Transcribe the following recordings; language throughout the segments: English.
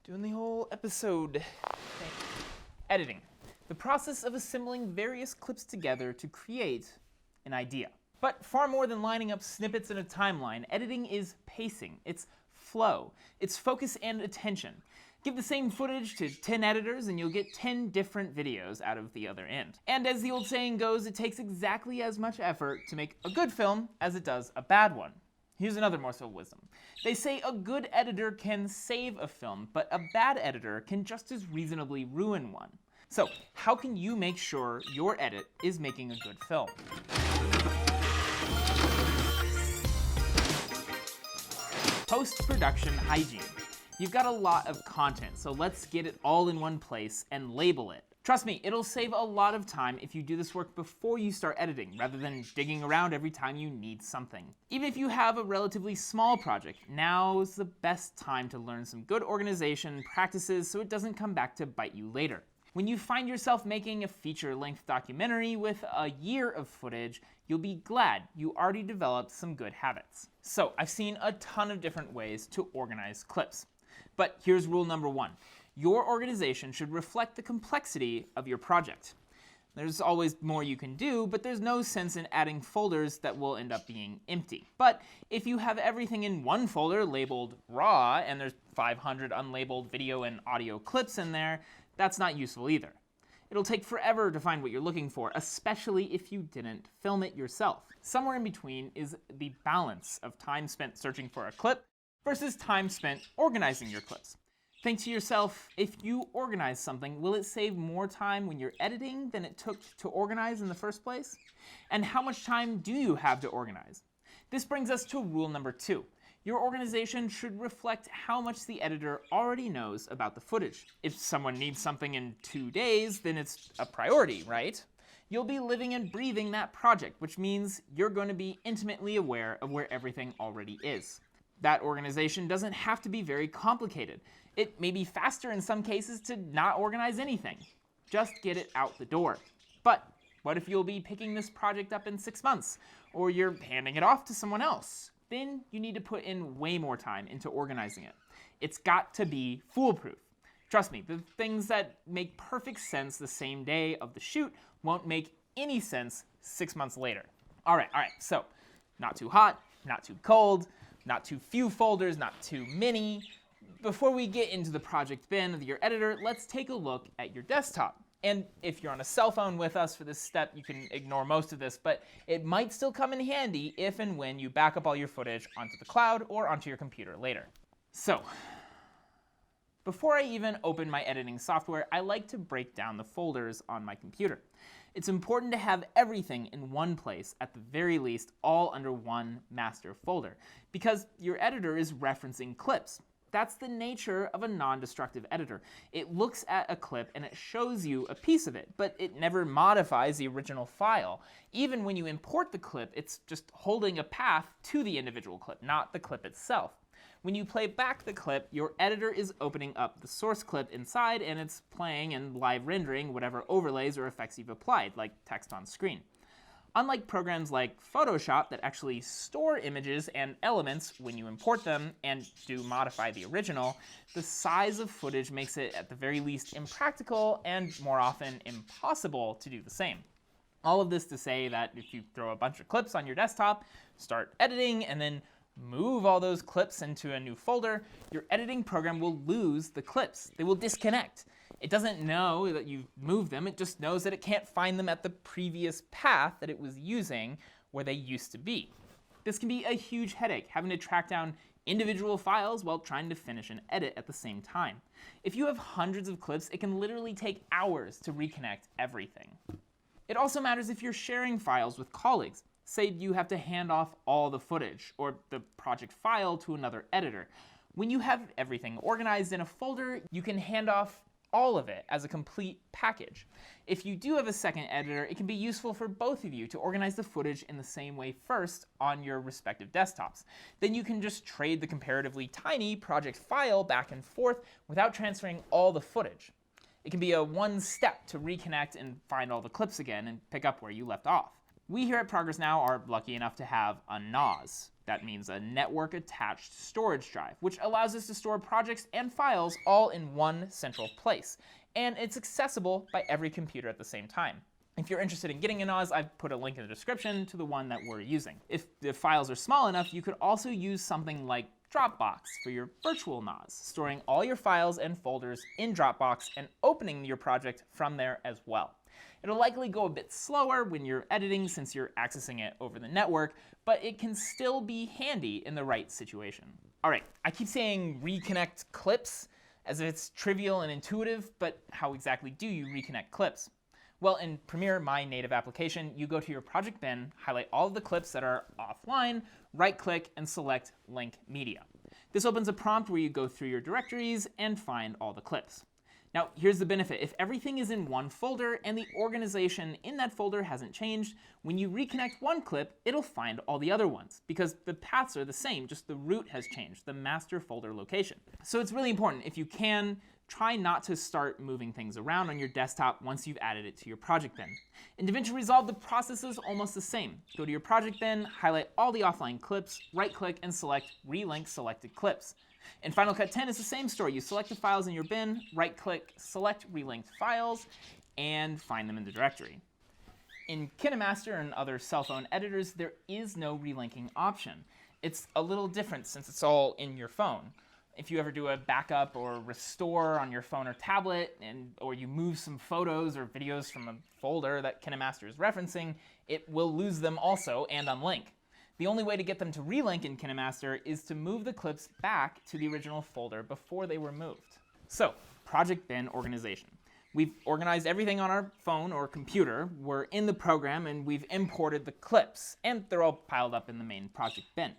Doing the whole episode thing. Editing. The process of assembling various clips together to create an idea. But far more than lining up snippets in a timeline, editing is pacing, it's flow, it's focus and attention. Give the same footage to 10 editors and you'll get 10 different videos out of the other end. And as the old saying goes, it takes exactly as much effort to make a good film as it does a bad one. Here's another morsel of wisdom. They say a good editor can save a film, but a bad editor can just as reasonably ruin one. So, how can you make sure your edit is making a good film? Post-production hygiene. You've got a lot of content, so let's get it all in one place and label it. Trust me, it'll save a lot of time if you do this work before you start editing, rather than digging around every time you need something. Even if you have a relatively small project, now's the best time to learn some good organization practices so it doesn't come back to bite you later. When you find yourself making a feature-length documentary with a year of footage, you'll be glad you already developed some good habits. So, I've seen a ton of different ways to organize clips. But here's rule number one. Your organization should reflect the complexity of your project. There's always more you can do, but there's no sense in adding folders that will end up being empty. But if you have everything in one folder labeled raw, and there's 500 unlabeled video and audio clips in there, that's not useful either. It'll take forever to find what you're looking for, especially if you didn't film it yourself. Somewhere in between is the balance of time spent searching for a clip versus time spent organizing your clips. Think to yourself, if you organize something, will it save more time when you're editing than it took to organize in the first place? And how much time do you have to organize? This brings us to rule number two. Your organization should reflect how much the editor already knows about the footage. If someone needs something in 2 days, then it's a priority, right? You'll be living and breathing that project, which means you're going to be intimately aware of where everything already is. That organization doesn't have to be very complicated. It may be faster in some cases to not organize anything. Just get it out the door. But what if you'll be picking this project up in 6 months, or you're handing it off to someone else? Then you need to put in way more time into organizing it. It's got to be foolproof. Trust me, the things that make perfect sense the same day of the shoot won't make any sense 6 months later. All right, so not too hot, not too cold, not too few folders, not too many. Before we get into the project bin of your editor, let's take a look at your desktop. And if you're on a cell phone with us for this step, you can ignore most of this, but it might still come in handy if and when you back up all your footage onto the cloud or onto your computer later. So, before I even open my editing software, I like to break down the folders on my computer. It's important to have everything in one place, at the very least, all under one master folder, because your editor is referencing clips. That's the nature of a non-destructive editor. It looks at a clip and it shows you a piece of it, but it never modifies the original file. Even when you import the clip, it's just holding a path to the individual clip, not the clip itself. When you play back the clip, your editor is opening up the source clip inside and it's playing and live rendering whatever overlays or effects you've applied, like text on screen. Unlike programs like Photoshop that actually store images and elements when you import them and do modify the original, the size of footage makes it at the very least impractical and more often impossible to do the same. All of this to say that if you throw a bunch of clips on your desktop, start editing, and then move all those clips into a new folder, your editing program will lose the clips. They will disconnect. It doesn't know that you've moved them, it just knows that it can't find them at the previous path that it was using where they used to be. This can be a huge headache, having to track down individual files while trying to finish an edit at the same time. If you have hundreds of clips, it can literally take hours to reconnect everything. It also matters if you're sharing files with colleagues. Say you have to hand off all the footage or the project file to another editor. When you have everything organized in a folder, you can hand off all of it as a complete package. If you do have a second editor, it can be useful for both of you to organize the footage in the same way first on your respective desktops. Then you can just trade the comparatively tiny project file back and forth without transferring all the footage. It can be a one step to reconnect and find all the clips again and pick up where you left off. We here at Progress Now are lucky enough to have a NAS, That means a network-attached storage drive, which allows us to store projects and files all in one central place. And it's accessible by every computer at the same time. If you're interested in getting a NOS, I've put a link in the description to the one that we're using. If the files are small enough, you could also use something like Dropbox for your virtual NOS, storing all your files and folders in Dropbox and opening your project from there as well. It'll likely go a bit slower when you're editing since you're accessing it over the network, but it can still be handy in the right situation. All right, I keep saying reconnect clips as if it's trivial and intuitive, but how exactly do you reconnect clips? Well, in Premiere, my native application, you go to your project bin, highlight all of the clips that are offline, right-click, and select Link Media. This opens a prompt where you go through your directories and find all the clips. Now, here's the benefit. If everything is in one folder and the organization in that folder hasn't changed, when you reconnect one clip, it'll find all the other ones because the paths are the same, just the root has changed, the master folder location. So it's really important, if you can, try not to start moving things around on your desktop once you've added it to your project bin. In DaVinci Resolve, the process is almost the same. Go to your project bin, highlight all the offline clips, right-click, and select Relink Selected Clips. In Final Cut 10, it's the same story. You select the files in your bin, right-click, select Relinked Files, and find them in the directory. In KineMaster and other cell phone editors, there is no relinking option. It's a little different since it's all in your phone. If you ever do a backup or restore on your phone or tablet, or you move some photos or videos from a folder that KineMaster is referencing, it will lose them also and unlink. The only way to get them to relink in KineMaster is to move the clips back to the original folder before they were moved. So, project bin organization. We've organized everything on our phone or computer, we're in the program, and we've imported the clips, and they're all piled up in the main project bin.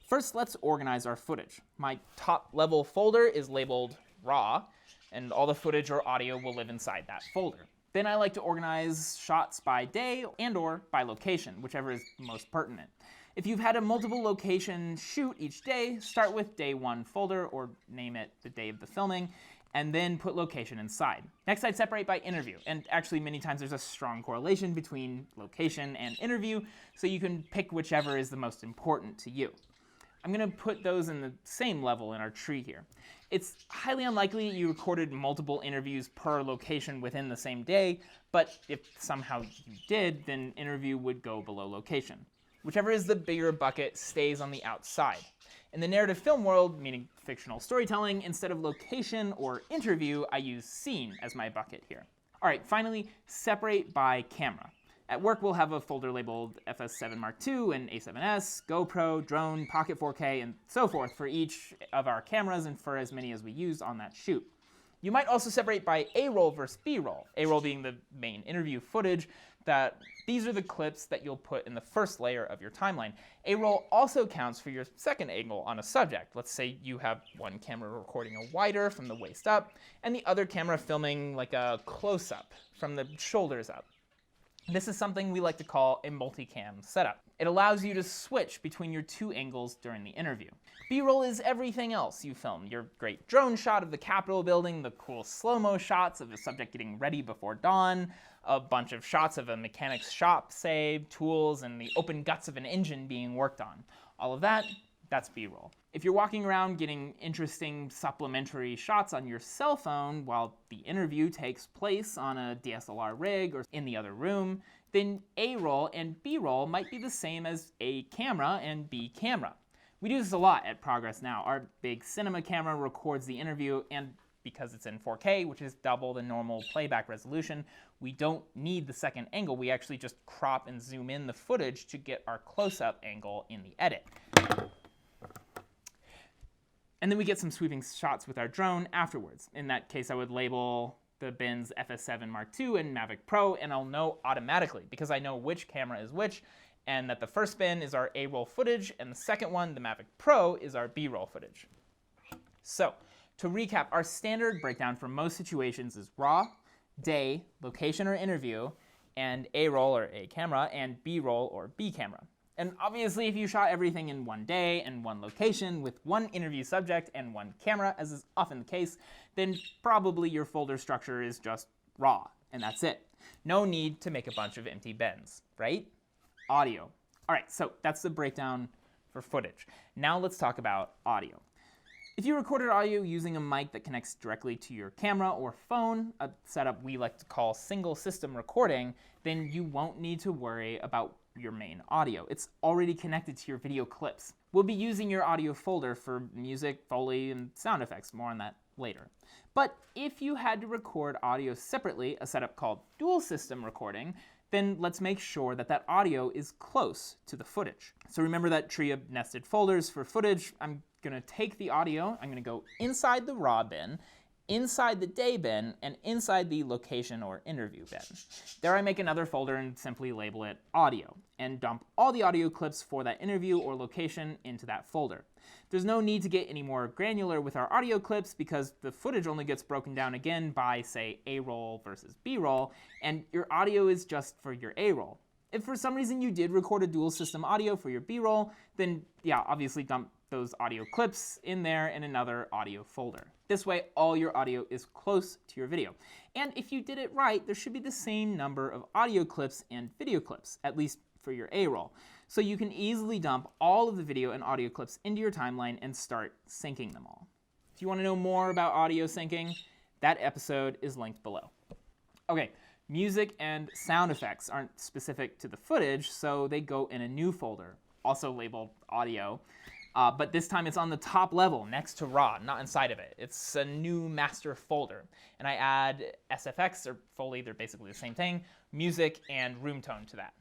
First, let's organize our footage. My top level folder is labeled RAW, and all the footage or audio will live inside that folder. Then I like to organize shots by day and/or by location, whichever is most pertinent. If you've had a multiple location shoot each day, start with day 1 folder, or name it the day of the filming, and then put location inside. Next, I'd separate by interview, and actually many times there's a strong correlation between location and interview, so you can pick whichever is the most important to you. I'm going to put those in the same level in our tree here. It's highly unlikely you recorded multiple interviews per location within the same day, but if somehow you did, then interview would go below location. Whichever is the bigger bucket stays on the outside. In the narrative film world, meaning fictional storytelling, instead of location or interview, I use scene as my bucket here. All right, finally, separate by camera. At work, we'll have a folder labeled FS7 Mark II and A7S, GoPro, drone, Pocket 4K, and so forth for each of our cameras and for as many as we use on that shoot. You might also separate by A-roll versus B-roll, A-roll being the main interview footage, that these are the clips that you'll put in the first layer of your timeline. A-roll also counts for your second angle on a subject. Let's say you have one camera recording a wider from the waist up, and the other camera filming like a close-up from the shoulders up. This is something we like to call a multicam setup. It allows you to switch between your two angles during the interview. B-roll is everything else you film. Your great drone shot of the Capitol building, the cool slow-mo shots of the subject getting ready before dawn, a bunch of shots of a mechanic's shop, say, tools, and the open guts of an engine being worked on. All of that, that's B-roll. If you're walking around getting interesting supplementary shots on your cell phone while the interview takes place on a DSLR rig or in the other room, then A-roll and B-roll might be the same as A camera and B camera. We do this a lot at Progress Now. Our big cinema camera records the interview, and because it's in 4K, which is double the normal playback resolution, we don't need the second angle. We actually just crop and zoom in the footage to get our close-up angle in the edit. And then we get some sweeping shots with our drone afterwards. In that case, I would label the bins FS7 Mark II and Mavic Pro, and I'll know automatically because I know which camera is which, and that the first bin is our A-roll footage, and the second one, the Mavic Pro, is our B-roll footage. So, to recap, our standard breakdown for most situations is RAW, day, location or interview, and A-roll or A camera, and B-roll or B camera. And obviously, if you shot everything in one day and one location with one interview subject and one camera, as is often the case, then probably your folder structure is just RAW, and that's it. No need to make a bunch of empty bins, right? Audio. All right, so that's the breakdown for footage. Now let's talk about audio. If you recorded audio using a mic that connects directly to your camera or phone, a setup we like to call single system recording, then you won't need to worry about your main audio. It's already connected to your video clips. We'll be using your audio folder for music, Foley, and sound effects. More on that later. But if you had to record audio separately, a setup called dual system recording, then let's make sure that that audio is close to the footage. So remember that tree of nested folders for footage. I'm going to take the audio, I'm going to go inside the raw bin, inside the day bin, and inside the location or interview bin. There I make another folder and simply label it audio, and dump all the audio clips for that interview or location into that folder. There's no need to get any more granular with our audio clips because the footage only gets broken down again by, say, A-roll versus B-roll, and your audio is just for your A-roll. If for some reason you did record a dual system audio for your B-roll, then yeah, obviously dump those audio clips in there in another audio folder. This way, all your audio is close to your video. And if you did it right, there should be the same number of audio clips and video clips, at least for your A-roll. So you can easily dump all of the video and audio clips into your timeline and start syncing them all. If you want to know more about audio syncing, that episode is linked below. Okay, music and sound effects aren't specific to the footage, so they go in a new folder, also labeled audio. But this time it's on the top level next to raw, not inside of it. It's a new master folder. And I add SFX or Foley, they're basically the same thing, music and Roomtone to that.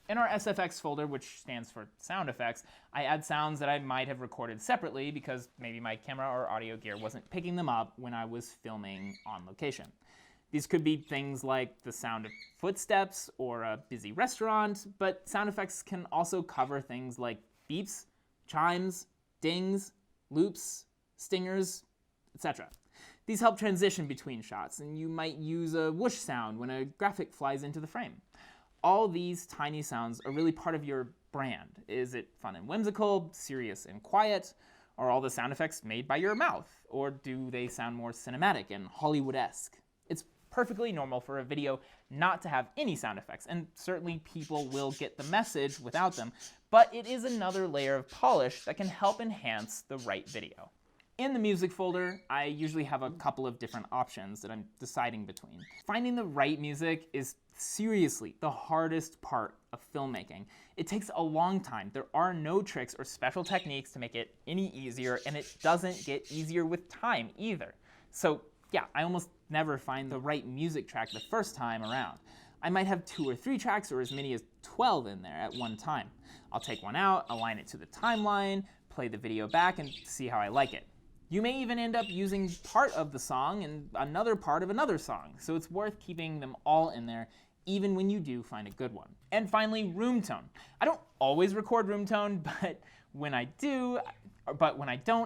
In our SFX folder, which stands for sound effects, I add sounds that I might have recorded separately because maybe my camera or audio gear wasn't picking them up when I was filming on location. These could be things like the sound of footsteps or a busy restaurant, but sound effects can also cover things like beeps, chimes, dings, loops, stingers, etc. These help transition between shots, and you might use a whoosh sound when a graphic flies into the frame. All these tiny sounds are really part of your brand. Is it fun and whimsical, serious and quiet? Are all the sound effects made by your mouth? Or do they sound more cinematic and Hollywood-esque? It's perfectly normal for a video not to have any sound effects, and certainly people will get the message without them, but it is another layer of polish that can help enhance the right video. In the music folder, I usually have a couple of different options that I'm deciding between. Finding the right music is seriously the hardest part of filmmaking. It takes a long time. There are no tricks or special techniques to make it any easier, and it doesn't get easier with time either. So yeah, I almost never find the right music track the first time around. I might have 2 or 3 tracks or as many as 12 in there at one time. I'll take one out, align it to the timeline, play the video back, and see how I like it. You may even end up using part of the song and another part of another song, so it's worth keeping them all in there, even when you do find a good one. And finally, Roomtone. I don't always record Roomtone, but when I don't,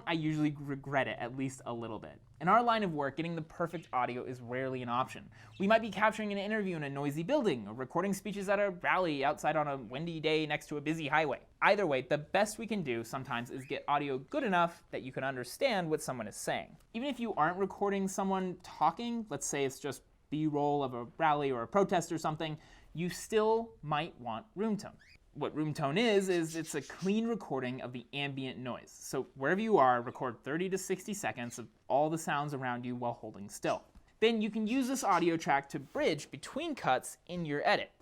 I usually regret it at least a little bit. In our line of work, getting the perfect audio is rarely an option. We might be capturing an interview in a noisy building, or recording speeches at a rally outside on a windy day next to a busy highway. Either way, the best we can do sometimes is get audio good enough that you can understand what someone is saying. Even if you aren't recording someone talking, let's say it's just B-roll of a rally or a protest or something, you still might want Roomtone. What Roomtone is it's a clean recording of the ambient noise. So wherever you are, record 30 to 60 seconds of all the sounds around you while holding still. Then you can use this audio track to bridge between cuts in your edit.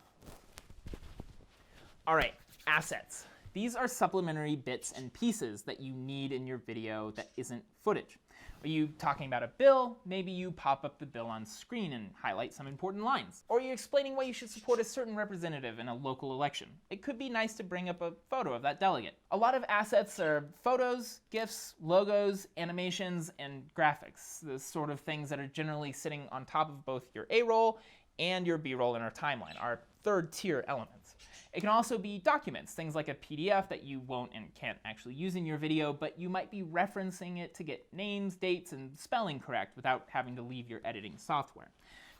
All right, assets. These are supplementary bits and pieces that you need in your video that isn't footage. Are you talking about a bill? Maybe you pop up the bill on screen and highlight some important lines. Or are you explaining why you should support a certain representative in a local election? It could be nice to bring up a photo of that delegate. A lot of assets are photos, GIFs, logos, animations, and graphics. The sort of things that are generally sitting on top of both your A-roll and your B-roll in our timeline, our third tier elements. It can also be documents, things like a PDF that you won't and can't actually use in your video, but you might be referencing it to get names, dates, and spelling correct without having to leave your editing software.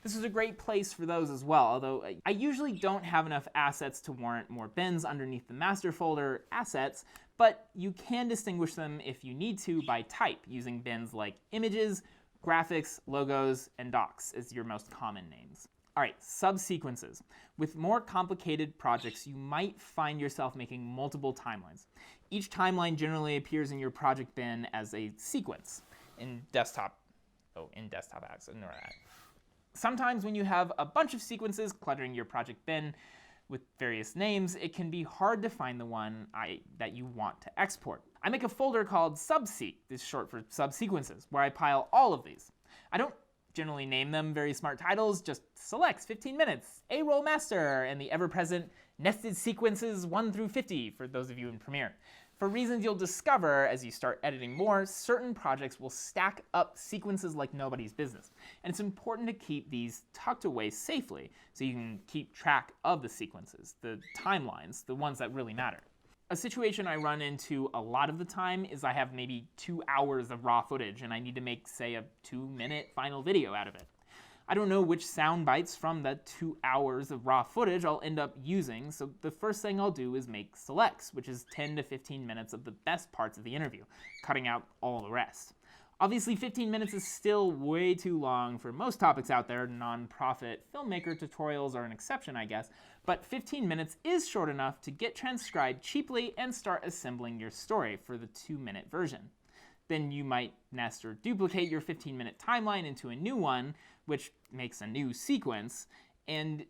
This is a great place for those as well, although I usually don't have enough assets to warrant more bins underneath the master folder assets, but you can distinguish them if you need to by type using bins like images, graphics, logos, and docs as your most common names. All right, subsequences. With more complicated projects, you might find yourself making multiple timelines. Each timeline generally appears in your project bin as a sequence in desktop access. Ignore that. Sometimes when you have a bunch of sequences cluttering your project bin with various names, it can be hard to find the one that you want to export. I make a folder called subseq, this is short for subsequences, where I pile all of these. I don't generally name them very smart titles, just selects 15 minutes, A-roll master, and the ever-present nested sequences 1 through 50 for those of you in Premiere. For reasons you'll discover as you start editing more, certain projects will stack up sequences like nobody's business. And it's important to keep these tucked away safely so you can keep track of the sequences, the timelines, the ones that really matter. A situation I run into a lot of the time is I have maybe 2 hours of raw footage and I need to make, say, a 2-minute final video out of it. I don't know which sound bites from the 2 hours of raw footage I'll end up using, so the first thing I'll do is make selects, which is 10 to 15 minutes of the best parts of the interview, cutting out all the rest. Obviously, 15 minutes is still way too long for most topics out there. Non-profit filmmaker tutorials are an exception, I guess, but 15 minutes is short enough to get transcribed cheaply and start assembling your story for the 2-minute version. Then you might nest or duplicate your 15-minute timeline into a new one, which makes a new sequence, and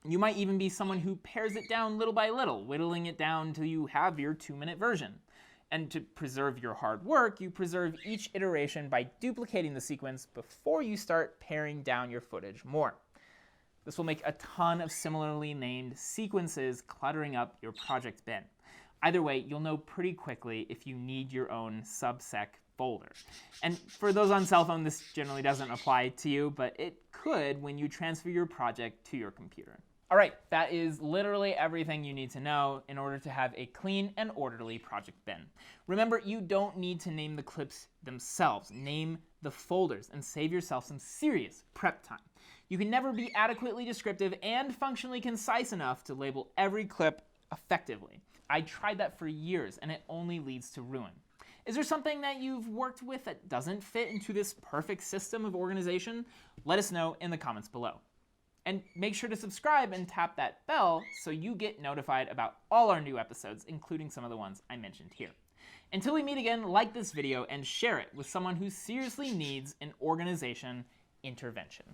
you might even be someone who pares it down little by little, whittling it down until you have your 2-minute version. And to preserve your hard work, you preserve each iteration by duplicating the sequence before you start paring down your footage more. This will make a ton of similarly named sequences cluttering up your project bin. Either way, you'll know pretty quickly if you need your own subsec folder. And for those on cell phone, this generally doesn't apply to you, but it could when you transfer your project to your computer. All right, that is literally everything you need to know in order to have a clean and orderly project bin. Remember, you don't need to name the clips themselves. Name the folders and save yourself some serious prep time. You can never be adequately descriptive and functionally concise enough to label every clip effectively. I tried that for years, and it only leads to ruin. Is there something that you've worked with that doesn't fit into this perfect system of organization? Let us know in the comments below. And make sure to subscribe and tap that bell so you get notified about all our new episodes, including some of the ones I mentioned here. Until we meet again, like this video and share it with someone who seriously needs an organization intervention.